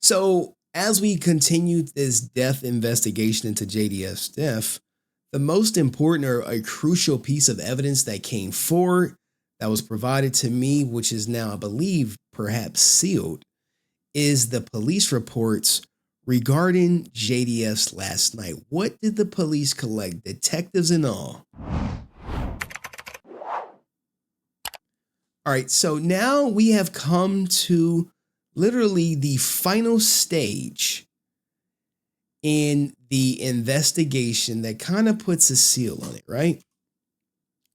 So, as we continue this death investigation into JDF's death, the most important or a crucial piece of evidence that came forward that was provided to me, which is now, I believe, perhaps sealed, is the police reports regarding JDF's last night. What did the police collect, detectives and all? All right, so now we have come to literally the final stage in the investigation that kind of puts a seal on it, right?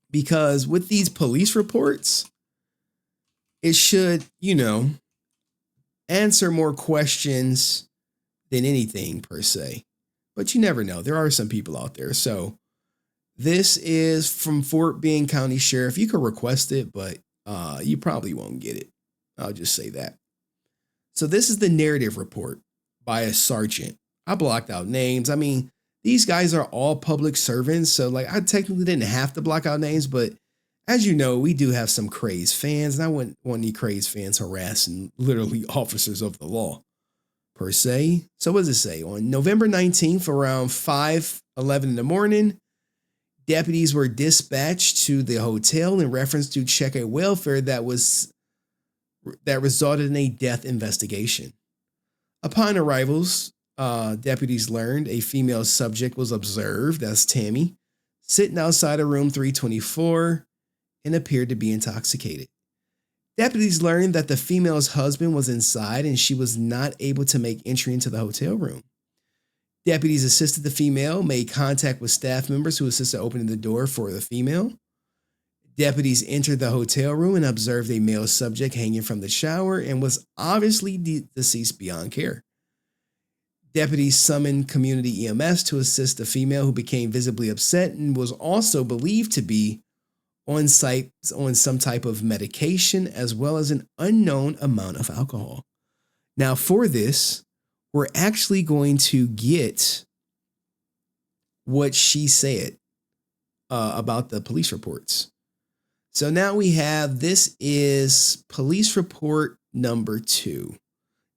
Because with these police reports, it should, answer more questions than anything per se. But you never know. There are some people out there. So this is from Fort Bend County Sheriff. You can request it, but you probably won't get it. I'll just say that. So this is the narrative report by a sergeant. I blocked out names. I mean, these guys are all public servants. So like I technically didn't have to block out names, but as you know, we do have some crazed fans, and I wouldn't want any crazed fans harassing literally officers of the law per se. So what does it say? On November 19th, around 5:11 in the morning, deputies were dispatched to the hotel in reference to check a welfare that resulted in a death investigation. Upon arrivals, deputies learned a female subject was observed, that's Tammie, sitting outside of room 324 and appeared to be intoxicated. Deputies learned that the female's husband was inside and she was not able to make entry into the hotel room. Deputies assisted the female, made contact with staff members who assisted opening the door for the female. Deputies entered the hotel room and observed a male subject hanging from the shower and was obviously deceased beyond care. Deputies summoned community EMS to assist the female, who became visibly upset and was also believed to be on site on some type of medication, as well as an unknown amount of alcohol. Now, for this, we're actually going to get what she said about the police reports. So now we have, this is police report number 2.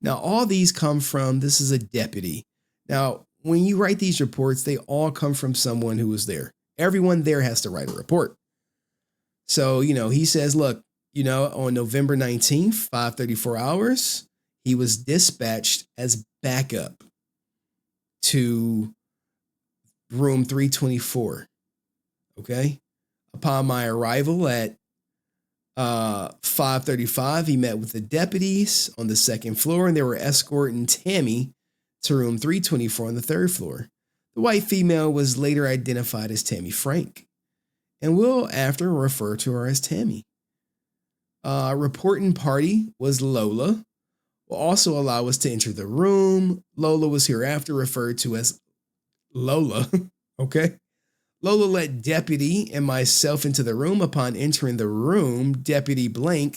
Now, all these come from, this is a deputy. Now, when you write these reports, they all come from someone who was there. Everyone there has to write a report. So, he says, look, on November 19th, 5:34 hours, he was dispatched as backup to room 324. Okay. Upon my arrival at 5:35, he met with the deputies on the second floor, and they were escorting Tammie to room 324 on the third floor. The white female was later identified as Tammie Frank, and we'll after refer to her as Tammie. Reporting party was Lola. Will also allow us to enter the room. Lola was hereafter referred to as Lola. Okay. Lola let deputy and myself into the room. Upon entering the room, Deputy Blank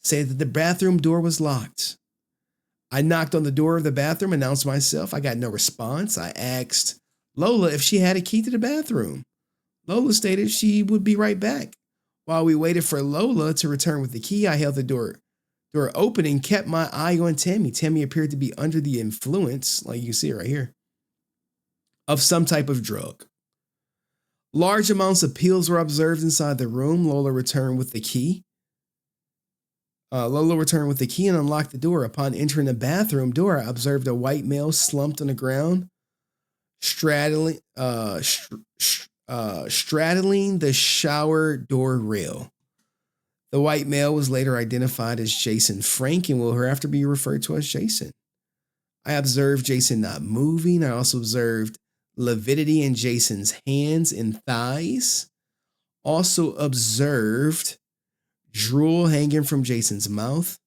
said that the bathroom door was locked. I knocked on the door of the bathroom, announced myself. I got no response. I asked Lola if she had a key to the bathroom. Lola stated she would be right back. While we waited for Lola to return with the key, I held the door open and kept my eye on Tammie. Tammie appeared to be under the influence, like you see right here, of some type of drug. Large amounts of pills were observed inside the room. Lola returned with the key. And unlocked the door. Upon entering the bathroom door, I observed a white male slumped on the ground, straddling the shower door rail. The white male was later identified as Jason Frank and will hereafter be referred to as Jason. I observed Jason not moving. I also observed lividity in Jason's hands and thighs. Also observed drool hanging from Jason's mouth.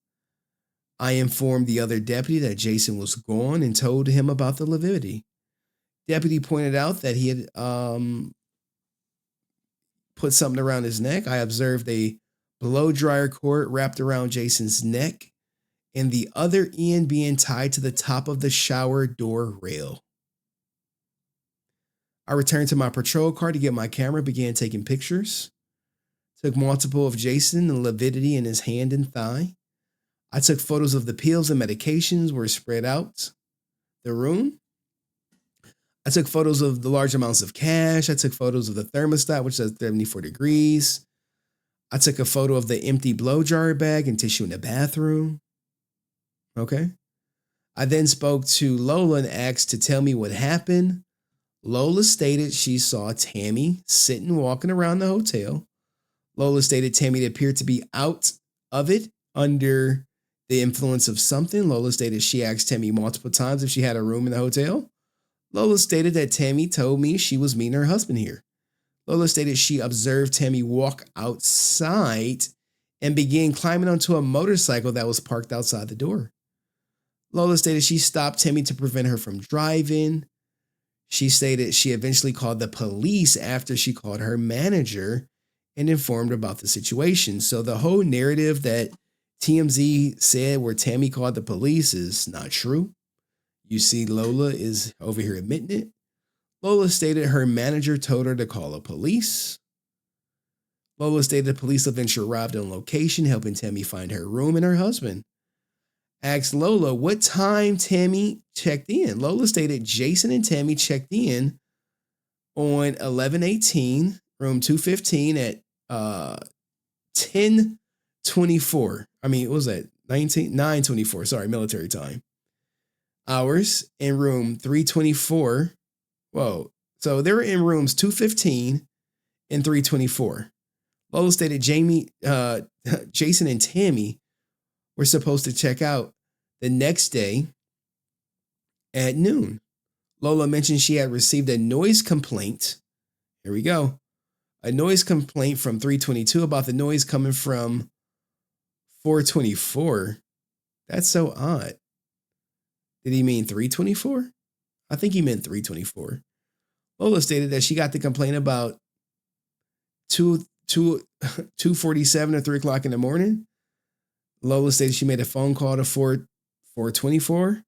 I informed the other deputy that Jason was gone and told him about the lividity. Deputy pointed out that he had put something around his neck. I observed a blow dryer cord wrapped around Jason's neck and the other end being tied to the top of the shower door rail. I returned to my patrol car to get my camera, began taking pictures. Took multiple of Jason and lividity in his hand and thigh. I took photos of the pills and medications were spread out the room. I took photos of the large amounts of cash. I took photos of the thermostat, which says 74 degrees. I took a photo of the empty blow jar bag and tissue in the bathroom. Okay. I then spoke to Lola and asked to tell me what happened. Lola stated she saw Tammie sitting walking around the hotel. Lola stated Tammie appeared to be out of it under the influence of something. Lola stated she asked Tammie multiple times if she had a room in the hotel. Lola stated that Tammie told me she was meeting her husband here. Lola stated she observed Tammie walk outside and began climbing onto a motorcycle that was parked outside the door. Lola stated she stopped Tammie to prevent her from driving. She stated she eventually called the police after she called her manager and informed her about the situation. So the whole narrative that TMZ said where Tammie called the police is not true. You see, Lola is over here admitting it. Lola stated her manager told her to call the police. Lola stated the police eventually arrived on location, helping Tammie find her room and her husband. Asked Lola what time Tammie checked in. Lola stated Jason and Tammie checked in on 11/18, room 215 at 10:24. I mean, what was that? 9:24. Sorry, military time. Hours in room 324. Whoa. So they were in rooms 215 and 324. Lola stated Jason and Tammie were supposed to check out the next day at noon. Lola mentioned she had received a noise complaint. Here we go. A noise complaint from 322 about the noise coming from 424. That's so odd. Did he mean 324? I think he meant 324. Lola stated that she got the complaint about 2:47 or 3 o'clock in the morning. Lola stated she made a phone call to 424.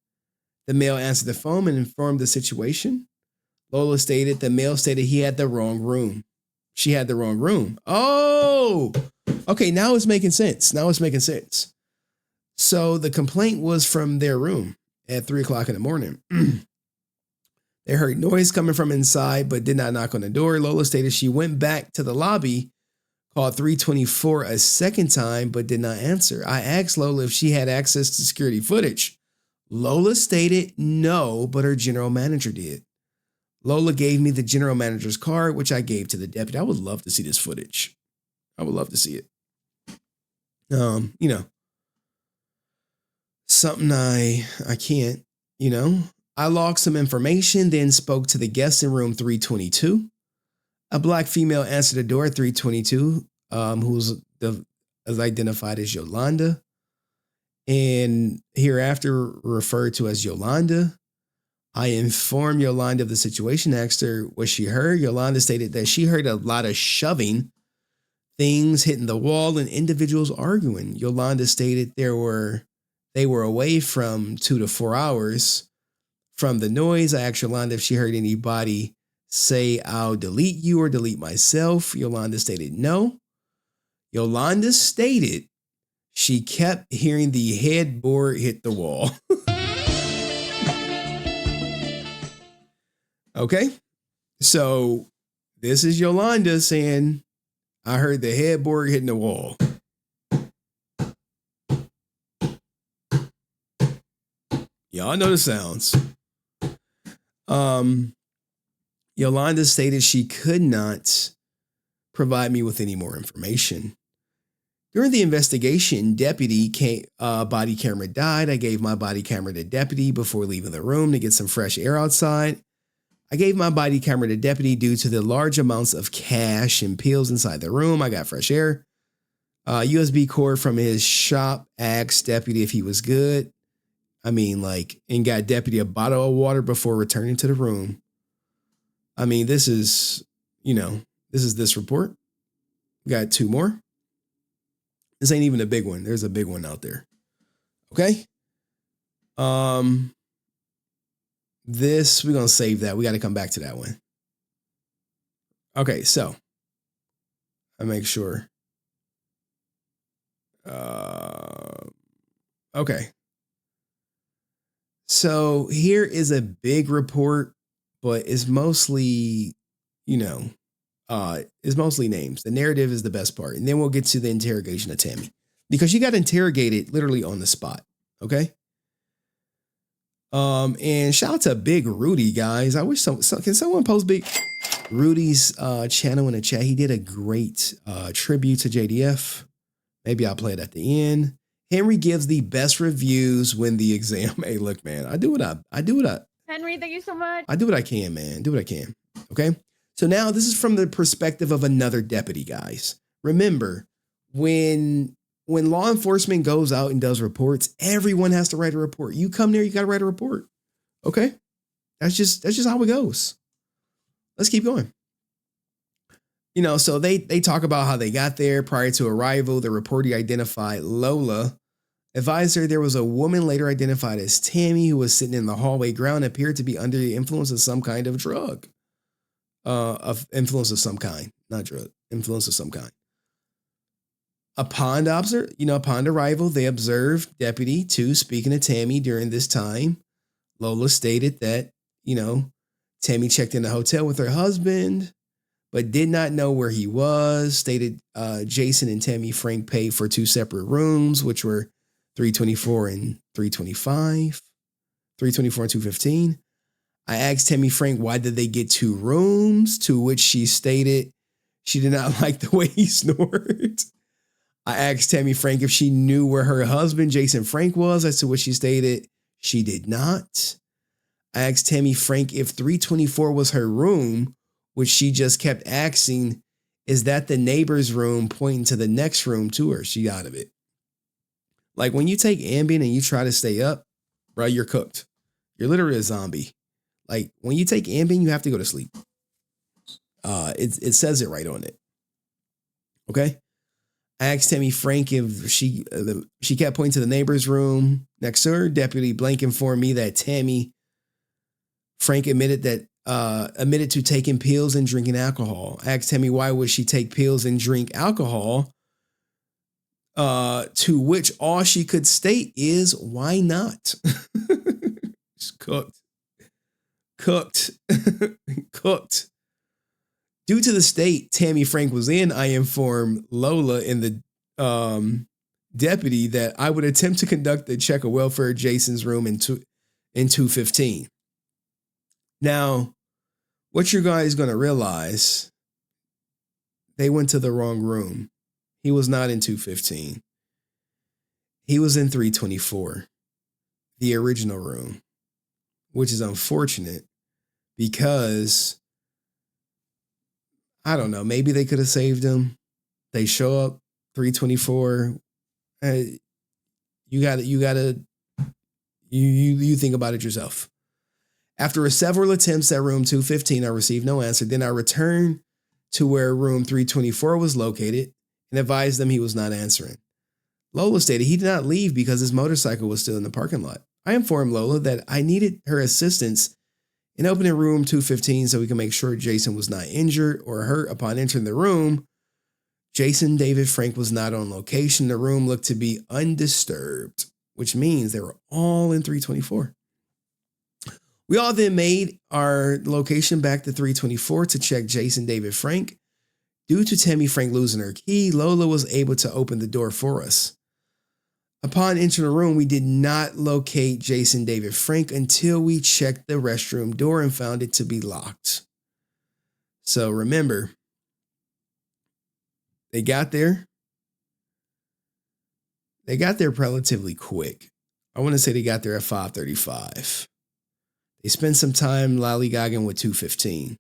The male answered the phone and informed the situation. Lola stated the male stated he had the wrong room. She had the wrong room. Oh, okay. Now it's making sense. So the complaint was from their room at 3 o'clock in the morning. They heard noise coming from inside, but did not knock on the door. Lola stated she went back to the lobby, called 324 a second time, but did not answer. I asked Lola if she had access to security footage. Lola stated no, but her general manager did. Lola gave me the general manager's card, which I gave to the deputy. I would love to see this footage. I would love to see it. Something I can't, I logged some information, then spoke to the guest in room 322. A black female answered the door at 322, who's identified as Yolanda, and hereafter referred to as Yolanda. I informed Yolanda of the situation, asked her what she heard. Yolanda stated that she heard a lot of shoving, things hitting the wall, and individuals arguing. Yolanda stated they were away from 2 to 4 hours from the noise. I asked Yolanda if she heard anybody say, "I'll delete you" or "delete myself." Yolanda stated no. Yolanda stated she kept hearing the headboard hit the wall. Okay, so this is Yolanda saying, "I heard the headboard hitting the wall." Y'all know the sounds. Yolanda stated she could not provide me with any more information. During the investigation, body camera died. I gave my body camera to deputy before leaving the room to get some fresh air outside. I gave my body camera to deputy due to the large amounts of cash and pills inside the room. I got fresh air. USB cord from his shop, asked deputy if he was good. And got deputy a bottle of water before returning to the room. This is this report. We got 2 more. This ain't even a big one. There's a big one out there. Okay. This, we're going to save that. We got to come back to that one. Okay. So I make sure. Okay. So here is a big report, but it's mostly, you know, it's mostly names. The narrative is the best part. And then we'll get to the interrogation of Tammie. Because she got interrogated literally on the spot. Okay. And shout out to Big Rudy, guys. I wish can someone post Big Rudy's channel in the chat? He did a great tribute to JDF. Maybe I'll play it at the end. Henry gives the best reviews when the exam. Hey, look, man, I do what I Henry, thank you so much. I do what I can, man. Do what I can. Okay. So now this is from the perspective of another deputy, guys. Remember, when law enforcement goes out and does reports, everyone has to write a report. You come there, you got to write a report. Okay. That's just how it goes. Let's keep going. You know, so they talk about how they got there. Prior to arrival, the reportee identified Lola. Advised her there was a woman later identified as Tammie who was sitting in the hallway ground, appeared to be under the influence of some kind of drug. Of influence of some kind, not drug, influence of some kind. Upon arrival, they observed Deputy 2 speaking to Tammie during this time. Lola stated that, Tammie checked in the hotel with her husband, but did not know where he was. Stated Jason and Tammie Frank paid for 2 separate rooms, which were 324 and 325, 324 and 215. I asked Tammie Frank, why did they get 2 rooms? To which she stated she did not like the way he snored. I asked Tammie Frank if she knew where her husband, Jason Frank, was, as to which she stated she did not. I asked Tammie Frank if 324 was her room, which she just kept asking, is that the neighbor's room, pointing to the next room to her. She out of it. Like when you take Ambien and you try to stay up, bro, you're cooked. You're literally a zombie. Like when you take Ambien, you have to go to sleep. It says it right on it. Okay. I asked Tammie Frank if she kept pointing to the neighbor's room next to her. Deputy Blank informed me that Tammie Frank admitted to taking pills and drinking alcohol. I asked Tammie why would she take pills and drink alcohol? To which all she could state is, why not? It's cooked. Cooked. Due to the state Tammie Frank was in, I informed Lola and the deputy that I would attempt to conduct a check of welfare at Jason's room in 215. Now, what you guys going to realize, they went to the wrong room. He was not in 215. He was in 324, the original room, which is unfortunate because, I don't know, maybe they could have saved him. They show up 324. You think about it yourself. After several attempts at room 215, I received no answer. Then I returned to where room 324 was located and advised them he was not answering. Lola stated he did not leave because his motorcycle was still in the parking lot. I informed Lola that I needed her assistance in opening room 215 so we can make sure Jason was not injured or hurt. Upon entering the room, Jason David Frank was not on location. The room looked to be undisturbed, which means they were all in 324. We all then made our location back to 324 to check Jason David Frank. Due to Tammie Frank losing her key, Lola was able to open the door for us. Upon entering the room, we did not locate Jason David Frank until we checked the restroom door and found it to be locked. So remember, they got there. They got there relatively quick. I want to say they got there at 5:35. They spent some time lollygagging with 215.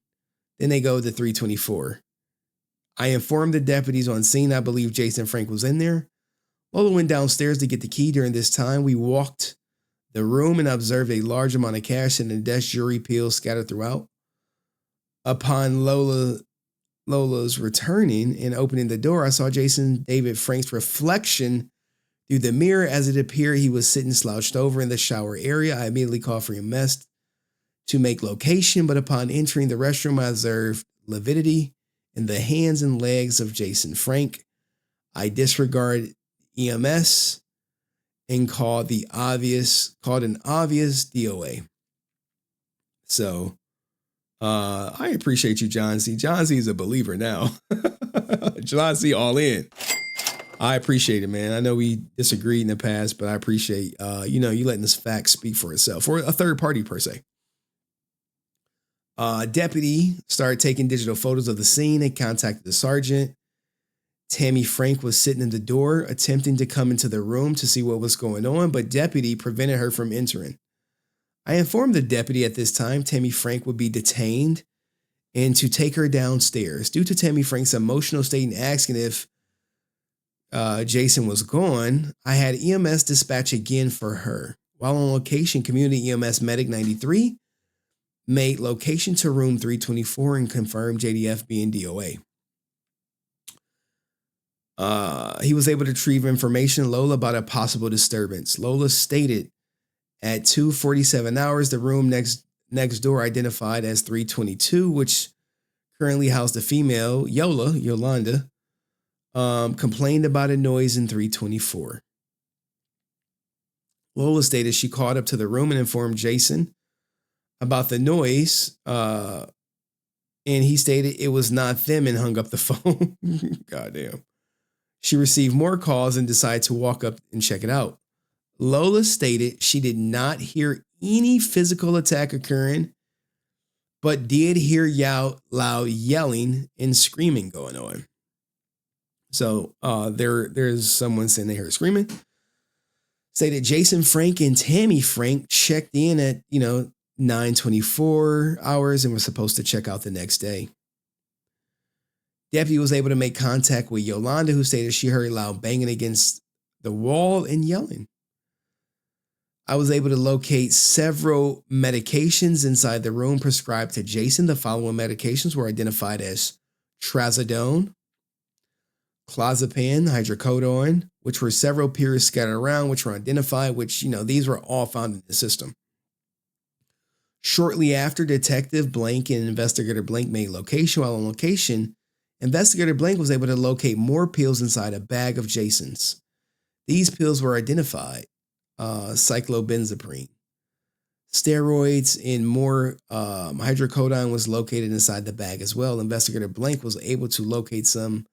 Then they go to 324. I informed the deputies on scene I believe Jason Frank was in there. Lola went downstairs to get the key. During this time, we walked the room and observed a large amount of cash and the desk, jewelry, pills scattered throughout. Upon Lola's returning and opening the door, I saw Jason David Frank's reflection through the mirror. As it appeared he was sitting slouched over in the shower area. I immediately called for EMS to make location, but upon entering the restroom, I observed lividity in the hands and legs of Jason Frank. I disregarded EMS and called an obvious DOA. So I appreciate you, John C. John C is a believer now. John C all in. I appreciate it, man. I know we disagreed in the past, but I appreciate you letting this fact speak for itself, or a third party per se. Deputy started taking digital photos of the scene and contacted the sergeant. Tammie Frank was sitting in the door, attempting to come into the room to see what was going on, but deputy prevented her from entering. I informed the deputy at this time Tammie Frank would be detained and to take her downstairs. Due to Tammie Frank's emotional state and asking if Jason was gone, I had EMS dispatch again for her. While on location, Community EMS Medic 93 made location to room 324 and confirmed JDF being DOA. He was able to retrieve information in Lola about a possible disturbance. Lola stated at 2:47 hours, the room next door identified as 322, which currently housed a female, Yolanda, complained about a noise in 324. Lola stated she called up to the room and informed Jason about the noise, and he stated it was not them and hung up the phone. Goddamn. She received more calls and decided to walk up and check it out. Lola stated she did not hear any physical attack occurring, but did hear loud yelling and screaming going on. So there's someone saying they heard screaming. Stated Jason Frank and Tammie Frank checked in at 9:24 hours and was supposed to check out the next day. Deputy was able to make contact with Yolanda, who stated she heard loud banging against the wall and yelling. I was able to locate several medications inside the room prescribed to Jason. The following medications were identified as trazodone, clozapine, hydrocodone, which were several periods scattered around, which were identified, which, these were all found in the system. Shortly after, Detective Blank and Investigator Blank made location. While on location, Investigator Blank was able to locate more pills inside a bag of Jason's. These pills were identified. Cyclobenzaprine, steroids, and more hydrocodone was located inside the bag as well. Investigator Blank was able to locate some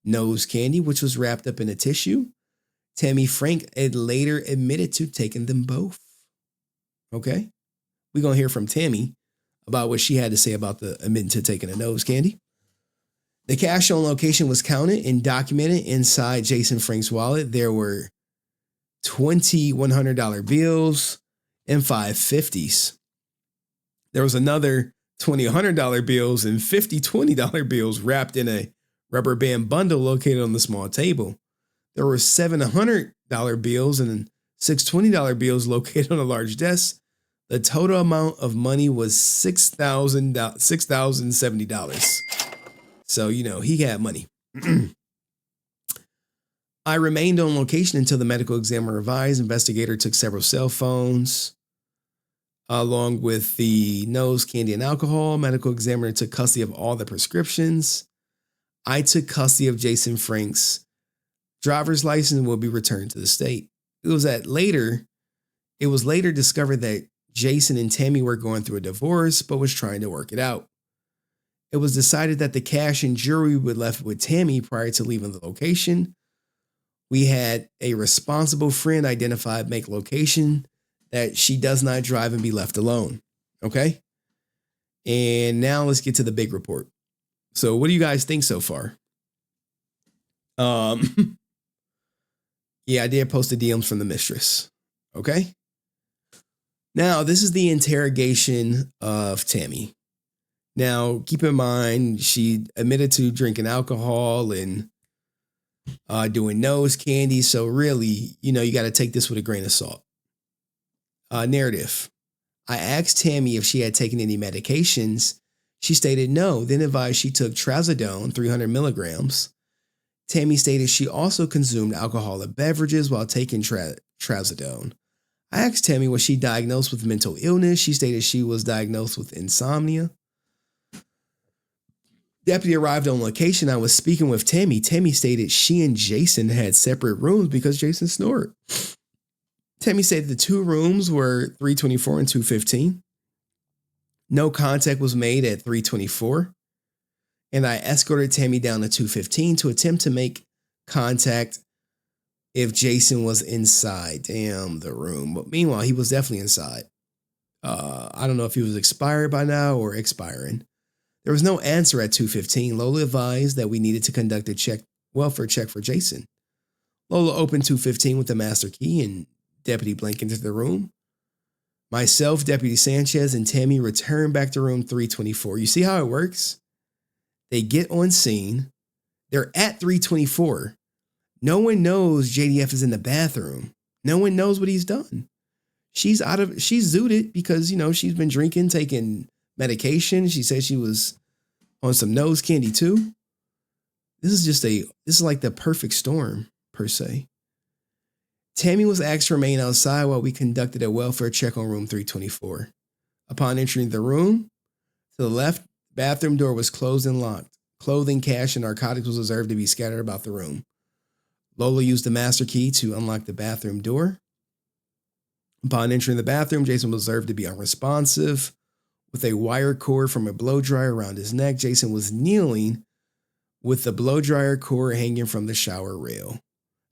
nose candy, which was wrapped up in a tissue. Tammie Frank had later admitted to taking them both. Okay, we're going to hear from Tammie about what she had to say about the admitting to taking a nose candy. The cash on location was counted and documented inside Jason Frank's wallet. There were 20 $100 bills and 5 50s. There was another 20 $100 bills and 50 $20 bills wrapped in a rubber band bundle located on the small table. There were 7 $100 bills and 6 $20 bills located on a large desk. The total amount of money was $6,070. So, he had money. I remained on location until the medical examiner arrived. Investigator took several cell phones along with the nose candy and alcohol. Medical examiner took custody of all the prescriptions. I took custody of Jason Frank's driver's license and will be returned to the state. It was later discovered that Jason and Tammie were going through a divorce, but was trying to work it out. It was decided that the cash and jewelry would be left with Tammie prior to leaving the location. We had a responsible friend identified, make location that she does not drive and be left alone. Okay. And now let's get to the big report. So what do you guys think so far? Yeah, I did post the DMs from the mistress. Okay. Now this is the interrogation of Tammie. Now, keep in mind, she admitted to drinking alcohol and doing nose candy. So really, you got to take this with a grain of salt. Narrative. I asked Tammie if she had taken any medications. She stated no, then advised she took trazodone, 300 milligrams. Tammie stated she also consumed alcoholic beverages while taking trazodone. I asked Tammie, was she diagnosed with mental illness? She stated she was diagnosed with insomnia. Deputy arrived on location. I was speaking with Tammie. Tammie stated she and Jason had separate rooms because Jason snored. Tammie said the two rooms were 324 and 215. No contact was made at 324. And I escorted Tammie down to 215 to attempt to make contact if Jason was inside. Damn, the room. But meanwhile, he was definitely inside. I don't know if he was expired by now or expiring. There was no answer at 215. Lola advised that we needed to conduct a welfare check for Jason. Lola opened 215 with the master key and Deputy Blank entered the room. Myself, Deputy Sanchez, and Tammie returned back to room 324. You see how it works? They get on scene. They're at 324. No one knows JDF is in the bathroom. No one knows what he's done. She's zooted because, she's been drinking, taking medication. She said she was on some nose candy too. This is like the perfect storm, per se. Tammie was asked to remain outside while we conducted a welfare check on room 324. Upon entering the room, to the left, bathroom door was closed and locked. Clothing, cash, and narcotics was observed to be scattered about the room. Lola used the master key to unlock the bathroom door. Upon entering the bathroom, Jason was observed to be unresponsive. With a wire cord from a blow dryer around his neck, Jason was kneeling with the blow dryer cord hanging from the shower rail.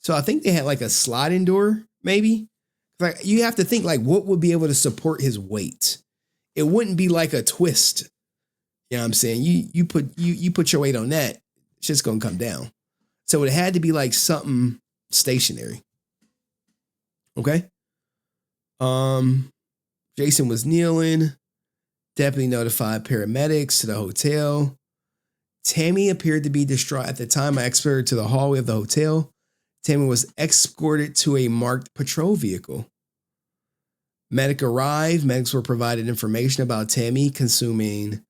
So I think they had like a sliding door, maybe. Like you have to think like what would be able to support his weight. It wouldn't be like a twist. You know what I'm saying? You put your weight on that, shit's gonna come down. So it had to be like something stationary. Okay. Jason was kneeling. Deputy notified paramedics to the hotel. Tammie appeared to be distraught. At the time, I escorted her to the hallway of the hotel. Tammie was escorted to a marked patrol vehicle. Medic arrived. Medics were provided information about Tammie consuming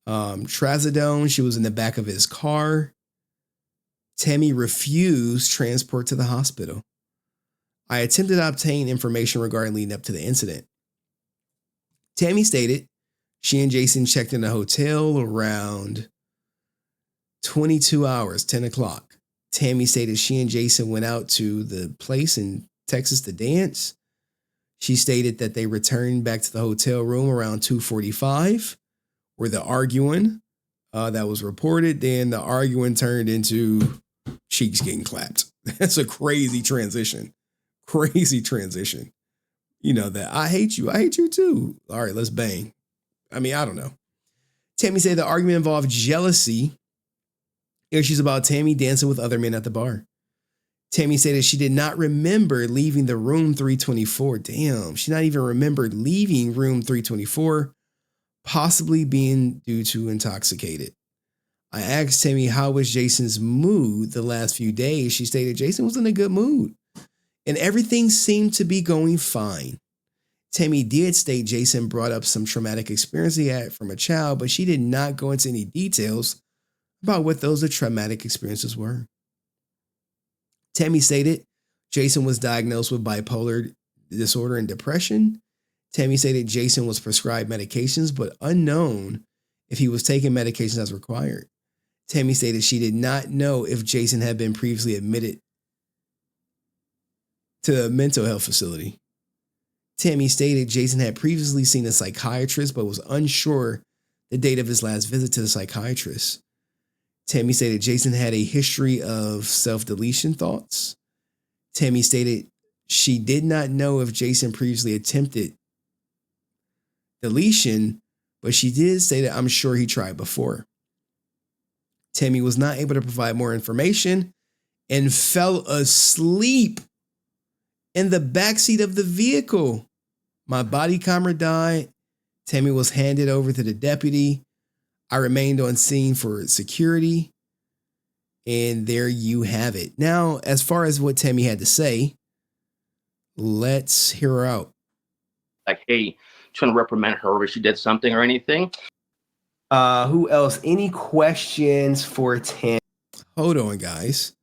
trazodone. She was in the back of his car. Tammie refused transport to the hospital. I attempted to obtain information regarding leading up to the incident. Tammie stated she and Jason checked in the hotel around 22 hours, 10 o'clock. Tammie stated she and Jason went out to the place in Texas to dance. She stated that they returned back to the hotel room around 2:45, where the arguing that was reported. Then the arguing turned into cheeks getting clapped. That's a crazy transition. Crazy transition. You know that I hate you too. All right, let's bang. I mean, I don't know. Tammie said the argument involved jealousy, issues about Tammie dancing with other men at the bar. Tammie said that she did not remember leaving the room 324. Damn, she not even remembered leaving room 324, possibly being due to intoxicated. I asked Tammie how was Jason's mood the last few days. She stated Jason was in a good mood and everything seemed to be going fine. Tammie did state Jason brought up some traumatic experience he had from a child, but she did not go into any details about what those traumatic experiences were. Tammie stated Jason was diagnosed with bipolar disorder and depression. Tammie stated Jason was prescribed medications, but unknown if he was taking medications as required. Tammie stated she did not know if Jason had been previously admitted to a mental health facility. Tammie stated Jason had previously seen a psychiatrist, but was unsure the date of his last visit to the psychiatrist. Tammie stated Jason had a history of self-deletion thoughts. Tammie stated she did not know if Jason previously attempted deletion, but she did say that I'm sure he tried before. Tammie was not able to provide more information and fell asleep in the backseat of the vehicle. My body camera died. Tammie was handed over to the deputy. I remained on scene for security. And there you have it. Now, as far as what Tammie had to say, let's hear her out. Like, hey, trying to reprimand her if she did something or anything. Who else? Any questions for Tammie? Hold on, guys.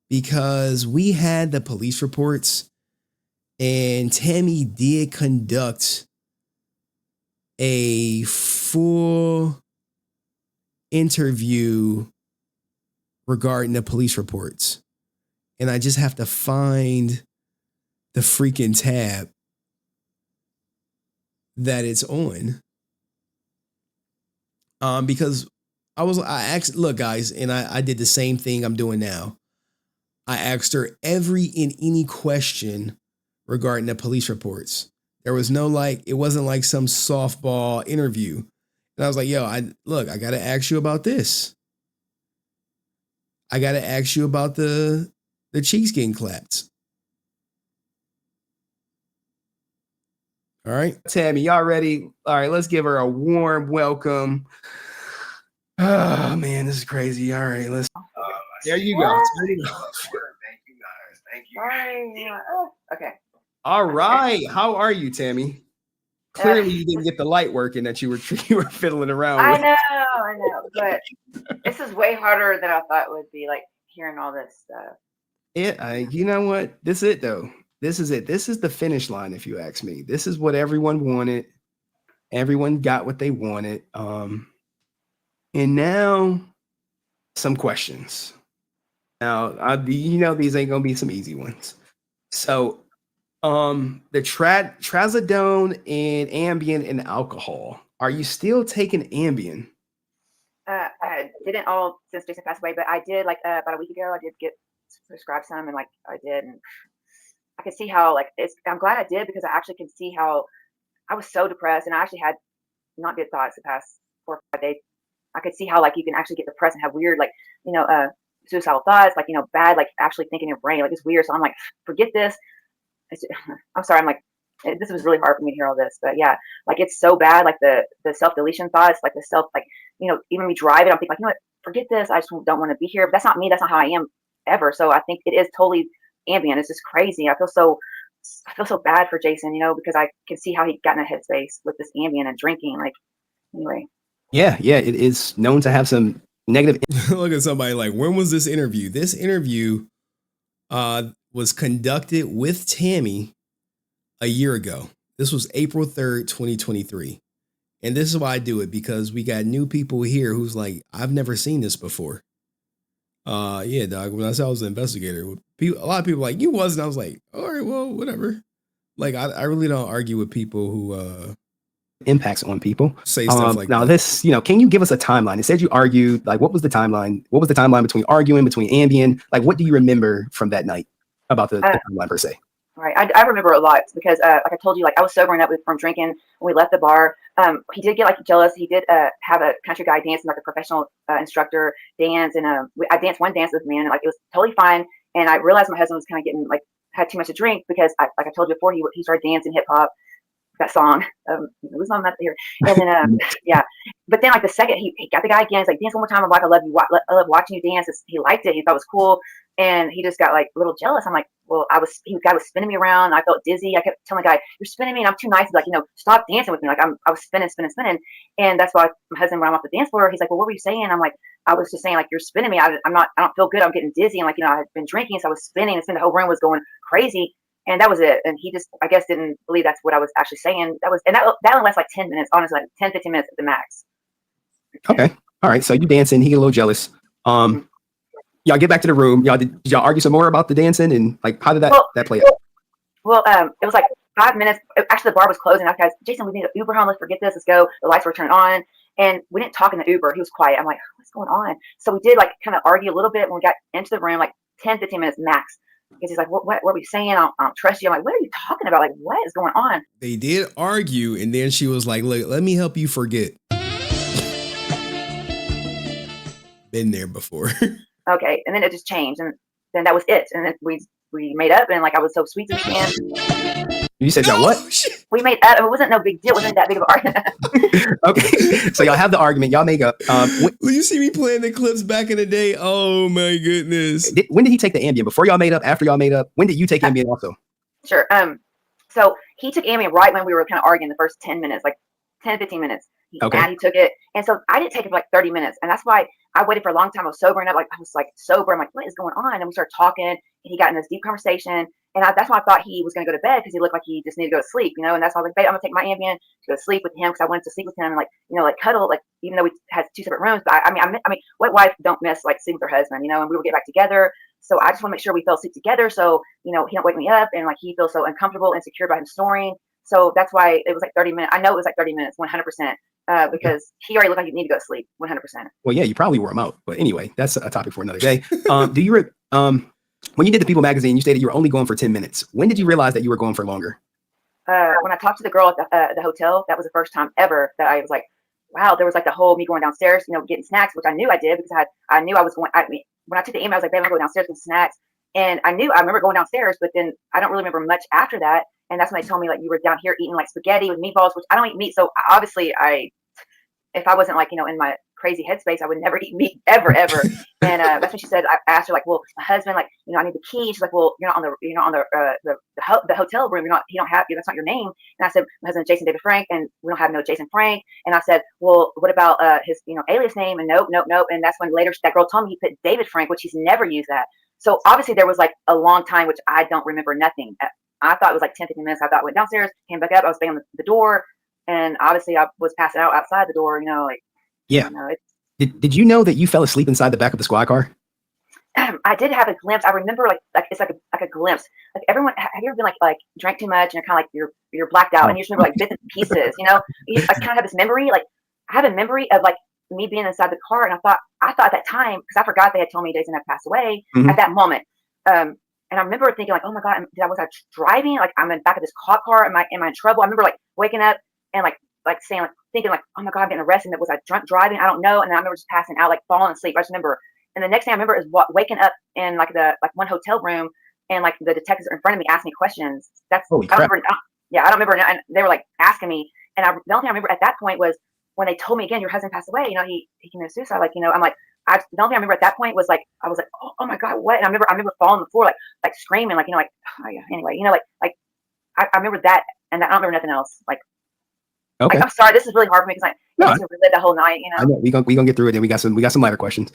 Because we had the police reports and Tammie did conduct a full interview regarding the police reports. And I just have to find the freaking tab that it's on. Because I asked, look, guys, and I did the same thing I'm doing now. I asked her every and any question regarding the police reports. There was no it wasn't like some softball interview. And I was like, yo, I got to ask you about this. I got to ask you about the cheeks getting clapped. All right, Tammie, y'all ready? All right, let's give her a warm welcome. Oh man, this is crazy. All right, let's. There you go. Turn it off. Thank you guys. Thank you. Okay. All right, how are you, Tammie? Clearly, you didn't get the light working that you were fiddling around with. I know, but this is way harder than I thought it would be. Like hearing all this stuff. You know what? This is it, though. This is it. This is the finish line, if you ask me. This is what everyone wanted. Everyone got what they wanted. And now, some questions. Now, these ain't gonna be some easy ones. So, the trazodone and Ambien and alcohol. Are you still taking Ambien? I didn't all since Jason passed away, but I did about a week ago. I did get prescribed some, and I did, and I could see how I'm glad I did because I actually can see how I was so depressed, and I actually had not good thoughts the past 4 or 5 days. I could see how you can actually get depressed and have weird suicidal thoughts, bad actually thinking in your brain it's weird. So I'm like, forget this. I'm sorry. I'm like, this was really hard for me to hear all this, but yeah, it's so bad. The self-deletion thoughts, the self, even me driving, I'm thinking, you know what, forget this. I just don't want to be here. But that's not me. That's not how I am ever. So I think it is totally Ambien. It's just crazy. I feel so bad for Jason, because I can see how he got in a headspace with this Ambien and drinking. Anyway. Yeah, it is known to have some negative. Look at somebody when was this interview? This interview was conducted with Tammie a year ago. This was April 3rd, 2023. And this is why I do it, because we got new people here who's like, I've never seen this before. Yeah, dog. When I said I was an investigator, a lot of people were like, you wasn't. I was like, all right, well, whatever. I really don't argue with people who impacts on people. Say stuff like now that. This, can you give us a timeline? It said you argued, what was the timeline? What was the timeline between Ambien? What do you remember from that night about the timeline per se? Right. I remember a lot because, I told you, I was sobering up from drinking when we left the bar. He did get jealous. He did have a country guy dancing, a professional instructor dance. And I danced one dance with me, and it was totally fine. And I realized my husband was kind of getting had too much to drink because I told you before, he started dancing hip hop, that song. Lose my mouth here. And then, yeah. But then the second he got the guy again, he's like, dance one more time. I'm like, I love you. I love watching you dance. He liked it. He thought it was cool. And he just got a little jealous. I'm like, well, the guy was spinning me around. I felt dizzy. I kept telling the guy, you're spinning me. And I'm too nice. He's like, stop dancing with me. I was spinning. And that's why my husband, when I'm off the dance floor, he's like, well, what were you saying? I'm like, I was just saying, you're spinning me. I don't feel good. I'm getting dizzy. And I had been drinking. So I was spinning. The whole room was going crazy. And that was it. And he just, I guess, didn't believe that's what I was actually saying. That only lasts 10 minutes, honestly, 10, 15 minutes at the max. Okay. All right. So you dancing, he get a little jealous. Y'all get back to the room. Did y'all argue some more about the dancing, and how did that play out? Well, it was 5 minutes. Actually, the bar was closing. I was, Jason, we need an Uber home. Let's forget this. Let's go. The lights were turned on. And we didn't talk in the Uber. He was quiet. I'm like, what's going on? So we did kind of argue a little bit when we got into the room, 10, 15 minutes max. Because he's like, what were we saying? I don't trust you. I'm like, what are you talking about? What is going on? They did argue, and then she was like, look, let me help you forget. Been there before. Okay, and then it just changed, and then that was it. And then we made up, and I was so sweet to him. You said y'all what? We made up. It wasn't no big deal. It wasn't that big of an argument. Okay, so y'all have the argument. Y'all make up. Will you see me playing the clips back in the day? Oh my goodness. When did he take the Ambien? Before y'all made up? After y'all made up? When did you take Ambien also? Sure. So he took Ambien right when we were kind of arguing the first 10 minutes, 10, 15 minutes. Okay. He took it. And so I didn't take it for 30 minutes. And that's why I waited for a long time. I was sobering up. I was sober. I'm like, what is going on? And we started talking, and he got in this deep conversation. And that's why I thought he was going to go to bed, because he looked like he just needed to go to sleep, And that's why I was like, babe, I'm going to take my Ambien to go to sleep with him, because I wanted to sleep with him and cuddle, even though we had 2 separate rooms. But I mean, what wife don't miss sleeping with her husband, and we would get back together. So I just want to make sure we fell asleep together. So, he don't wake me up and like he feels so uncomfortable and secure about him snoring. So that's why it was like 30 minutes. I know it was like 30 minutes, 100%, because he already looked like he needed to go to sleep, 100%. Well, yeah, you probably wore him out. But anyway, that's a topic for another day. Do you, when you did the People magazine, you stated you were only going for 10 minutes. When did you realize that you were going for longer? When I talked to the girl at the hotel, that was the first time ever that I was like, wow, there was like the whole me going downstairs, getting snacks, which I knew I did because I knew I was going. When I took the email, I was like, babe, I'm going downstairs with snacks. And I remember going downstairs, but then I don't really remember much after that. And that's when they told me like you were down here eating like spaghetti with meatballs, which I don't eat meat. So obviously if I wasn't like, in my crazy headspace, I would never eat meat ever. And that's when she said, I asked her like, well, my husband, like, I need the key. She's like, well, you're not on the hotel room. He don't have you. That's not your name. And I said, my husband, Jason David Frank, and we don't have no Jason Frank. And I said, well, what about his, alias name? And nope. And that's when later that girl told me he put David Frank, which he's never used that. So obviously there was like a long time, which I don't remember nothing. I thought it was like 10, 15 minutes. I thought I went downstairs, came back up. I was banging the door. And obviously I was passing out outside the door, like, yeah. Did you know that you fell asleep inside the back of the squad car? I did have a glimpse. I remember like it's like a glimpse. Like everyone, have you ever been like drank too much and you're kind of like you're blacked out and you just remember like bits and pieces, I kind of have this memory. Like I have a memory of like me being inside the car, and I thought at that time, because I forgot they had told me Jason had passed away at that moment. And I remember thinking like, oh my God, was I driving? Like I'm in the back of this cop car. Am I in trouble? I remember like waking up and like saying, like thinking like, oh my God, I'm getting arrested. Was I drunk driving? I don't know. And then I remember just passing out, like falling asleep. I just remember. And the next thing I remember is waking up in like one hotel room, and like the detectives in front of me asked me questions. That's Holy crap. I don't remember. Yeah, I don't remember. And they were like asking me. And the only thing I remember at that point was when they told me again, your husband passed away. He committed suicide. Like, I'm like, the only thing I remember at that point was like, I was like, oh my God, what? And I remember falling on the floor, like screaming, like, like, oh yeah. Anyway, like I remember that, and I don't remember nothing else. Like, okay. I'm sorry, this is really hard for me because I just relive the whole night. I know we gonna get through it, and we got some lighter questions.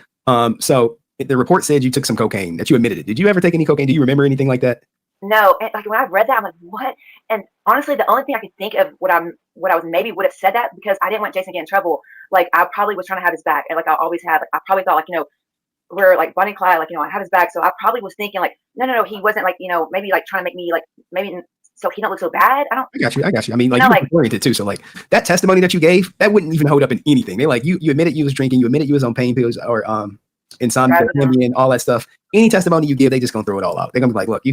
So the report said you took some cocaine, that you admitted it. Did you ever take any cocaine? Do you remember anything like that? No, and like when I read that, I'm like, what? And honestly, the only thing I could think of what I was maybe would have said that because I didn't want Jason to get in trouble. Like I probably was trying to have his back, and like I always have. Like, I probably thought like we're like Bonnie and Clyde, like I have his back. So I probably was thinking like no, he wasn't like maybe like trying to make me like maybe so he don't look so bad. I got you. I mean, like you were oriented too. So like that testimony that you gave, that wouldn't even hold up in anything. They like you admitted you was drinking, you admitted you was on pain pills or insomnia, and all that stuff. Any testimony you give, they just gonna throw it all out. They're gonna be like, look,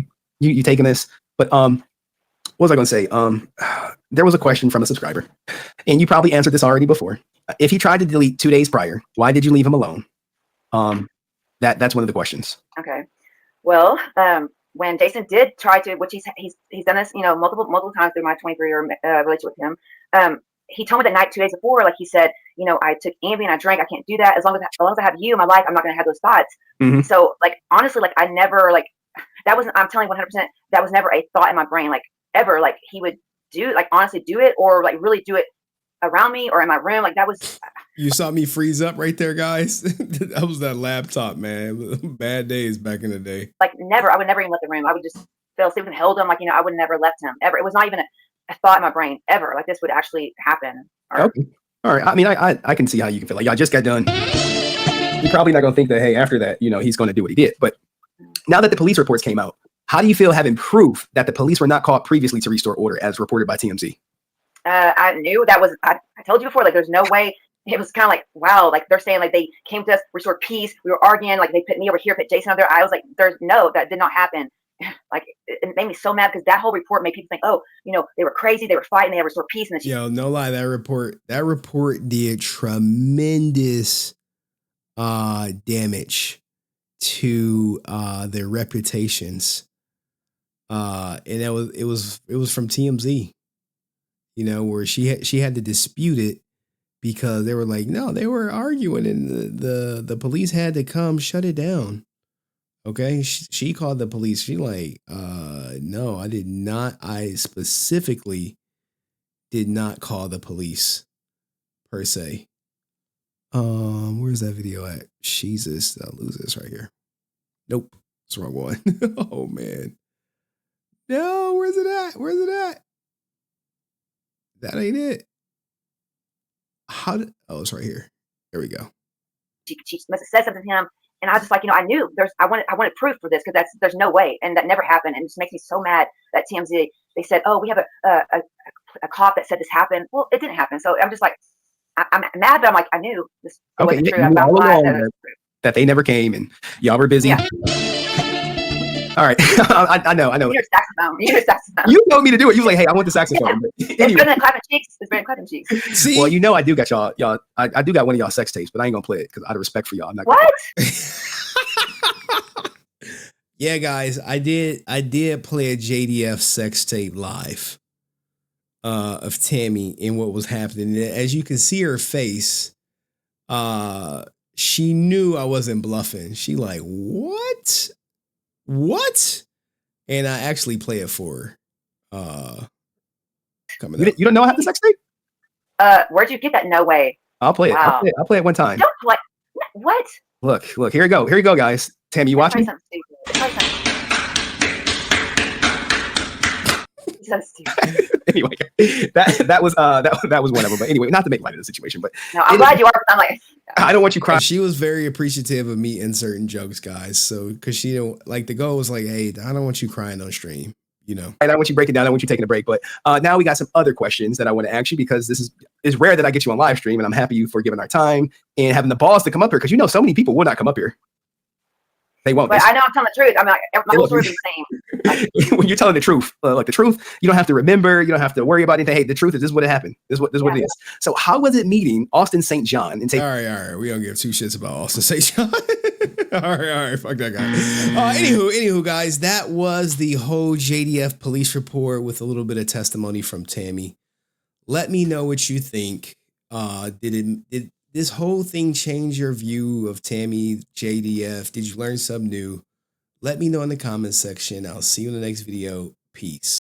you taking this. But what was I gonna say? There was a question from a subscriber, and you probably answered this already before. If he tried to delete 2 days prior, why did you leave him alone? That's one of the questions. Okay. Well, when Jason did try to, which he's done this, multiple times through my 23-year relationship with him. He told me that night 2 days before, like he said, I took Ambien, I drank, I can't do that. As long as I have you in my life, I'm not going to have those thoughts. Mm-hmm. So like, honestly, like I never like, I'm telling you 100%, that was never a thought in my brain, like ever, like he would honestly do it or like really do it around me or in my room. Like that was. You saw me freeze up right there, guys. That was that laptop, man. Bad days back in the day. Like never, I would never even let the room. I would just fell asleep and held him. Like, I would never left him ever. It was not even a thought in my brain ever. Like this would actually happen. Okay. All right. I mean, I can see how you can feel like I just got done. You're probably not going to think that, hey, after that, he's going to do what he did. But now that the police reports came out, how do you feel having proof that the police were not caught previously to restore order as reported by TMZ? I knew that was, I told you before, like there's no way. It was kind of like, wow, like they're saying like they came to us, restored peace. We were arguing, like they put me over here, put Jason over there. I was like, that did not happen. Like it made me so mad because that whole report made people think, oh, they were crazy, they were fighting, they had restored peace. And yo, no lie, that report did tremendous damage to their reputations. And it was from TMZ, where she had to dispute it because they were like, no, they were arguing and the police had to come shut it down. Okay. She called the police. She like, no, I did not. I specifically did not call the police per se. Where's that video at? Jesus, I'll lose this right here. Nope. It's the wrong one. Oh man. No, where's it at? That ain't it. Oh, it's right here. There we go. She must have said something to him, And I just like, I knew I wanted proof for this because there's no way, and that never happened, and it just makes me so mad that TMZ they said, oh, we have a cop that said this happened. Well, it didn't happen, so I'm just like, I'm mad, but I'm like, I knew this wasn't true. You I'm all glad along that they never came and y'all were busy. Yeah. All right, I know. You hear saxophone. You told me to do it. You was like, hey, I want the saxophone. Yeah. It's better than clapping cheeks. It's better than clapping cheeks. See? Well, I do got y'all. I do got one of y'all sex tapes, but I ain't gonna play it because out of respect for y'all, I'm not. What? Yeah, guys, I did play a JDF sex tape live of Tammie and what was happening. As you can see her face, she knew I wasn't bluffing. She like, what? And I actually play it for her. Coming up. You don't know I have the sex tape? Where'd you get that? No way. I'll play it. Wow. I'll play it one time. Don't play. What? Look, here you go, guys. Tammie, you watching? Anyway, that was one of them. But anyway, not to make light of the situation, but no, I'm glad you are. I'm like, I don't want you crying. She was very appreciative of me inserting jokes, guys. So because she don't like the goal was like, hey, I don't want you crying on stream. And I want you breaking down. I want you taking a break. But now we got some other questions that I want to ask you because this is rare that I get you on live stream, and I'm happy for giving our time and having the balls to come up here because so many people will not come up here. They won't. But I know I'm telling the truth. I'm like, my whole story is the same. When you're telling the truth, like the truth, you don't have to remember. You don't have to worry about anything. Hey, the truth is this is what happened. This is what it is. So how was it meeting Austin St. John? And all right. We don't give two shits about Austin St. John. all right. Fuck that guy. Anywho, guys, that was the whole JDF police report with a little bit of testimony from Tammie. Let me know what you think. Did this whole thing change your view of Tammie, JDF? Did you learn something new? Let me know in the comments section. I'll see you in the next video. Peace.